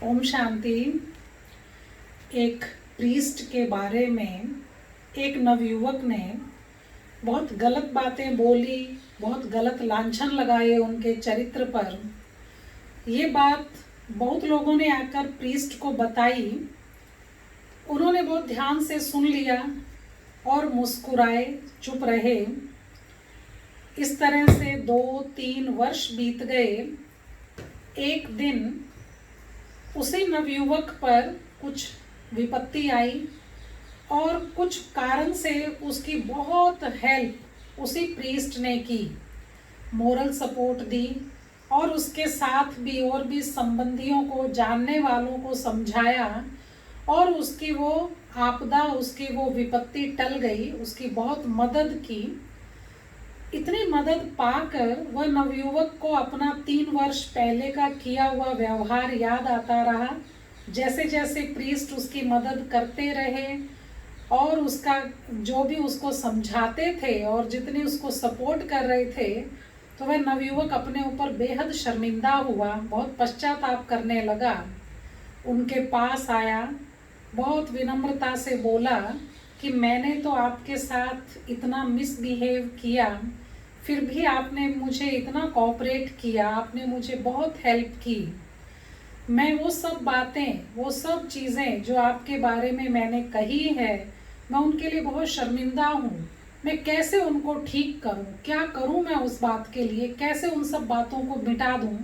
ओम शांति। एक प्रीस्ट के बारे में एक नवयुवक ने बहुत गलत बातें बोली, बहुत गलत लांछन लगाए उनके चरित्र पर। ये बात बहुत लोगों ने आकर प्रीस्ट को बताई। उन्होंने बहुत ध्यान से सुन लिया और मुस्कुराए, चुप रहे। इस तरह से 2-3 वर्ष बीत गए। एक दिन उसी नवयुवक पर कुछ विपत्ति आई और कुछ कारण से उसकी बहुत हेल्प उसी प्रीस्ट ने की, मोरल सपोर्ट दी और उसके साथ भी और भी संबंधियों को, जानने वालों को समझाया और उसकी वो आपदा, उसकी वो विपत्ति टल गई। उसकी बहुत मदद की। इतनी मदद पाकर वह नवयुवक को अपना 3 वर्ष पहले का किया हुआ व्यवहार याद आता रहा। जैसे जैसे प्रीस्ट उसकी मदद करते रहे और उसका जो भी उसको समझाते थे और जितने उसको सपोर्ट कर रहे थे, तो वह नवयुवक अपने ऊपर बेहद शर्मिंदा हुआ, बहुत पश्चाताप करने लगा। उनके पास आया, बहुत विनम्रता से बोला कि मैंने तो आपके साथ इतना मिसबिहेव किया, फिर भी आपने मुझे इतना कोऑपरेट किया, आपने मुझे बहुत हेल्प की। मैं वो सब बातें, वो सब चीज़ें जो आपके बारे में मैंने कही है, मैं उनके लिए बहुत शर्मिंदा हूँ। मैं कैसे उनको ठीक करूँ, क्या करूँ मैं उस बात के लिए, कैसे उन सब बातों को मिटा दूँ।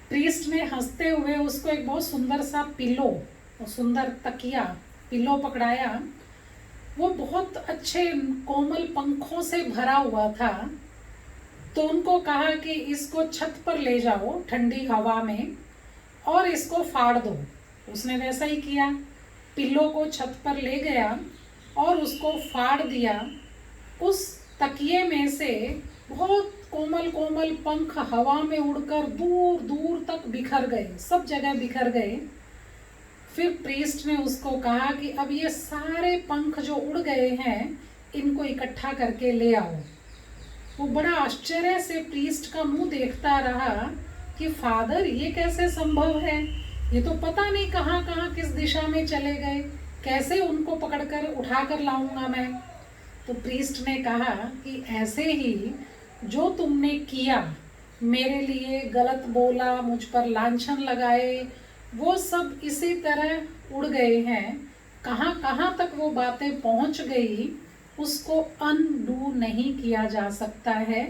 प्रीस्ट ने हंसते हुए उसको एक बहुत सुंदर सा पिलो, सुंदर तकिया पिलो पकड़ाया। वो बहुत अच्छे कोमल पंखों से भरा हुआ था। तो उनको कहा कि इसको छत पर ले जाओ ठंडी हवा में और इसको फाड़ दो। उसने वैसा ही किया, पिल्लो को छत पर ले गया और उसको फाड़ दिया। उस तकिए में से बहुत कोमल कोमल पंख हवा में उड़कर दूर दूर तक बिखर गए, सब जगह बिखर गए। फिर प्रीस्ट ने उसको कहा कि अब ये सारे पंख जो उड़ गए हैं, इनको इकट्ठा करके ले आओ। वो बड़ा आश्चर्य से प्रीस्ट का मुंह देखता रहा कि फादर, ये कैसे संभव है? ये तो पता नहीं कहाँ कहाँ किस दिशा में चले गए, कैसे उनको पकड़कर उठाकर लाऊंगा मैं? तो प्रीस्ट ने कहा कि ऐसे ही जो तुमने किया, मेरे लिए गलत बोला, मुझ पर लांछन लगाए, वो सब इसी तरह उड़ गए हैं। कहाँ कहाँ तक वो बातें पहुँच गई, उसको अनडू नहीं किया जा सकता है।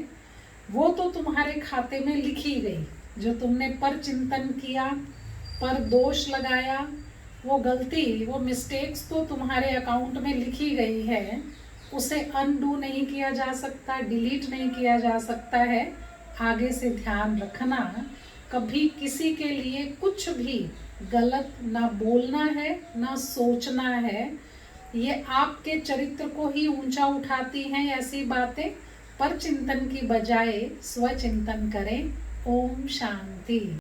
वो तो तुम्हारे खाते में लिखी गई। जो तुमने पर चिंतन किया, पर दोष लगाया, वो गलती, वो मिस्टेक्स तो तुम्हारे अकाउंट में लिखी गई है। उसे अनडू नहीं किया जा सकता, डिलीट नहीं किया जा सकता है। आगे से ध्यान रखना, कभी किसी के लिए कुछ भी गलत ना बोलना है, ना सोचना है। ये आपके चरित्र को ही ऊंचा उठाती हैं ऐसी बातें। पर चिंतन की बजाय स्वचिंतन करें। ओम शांति।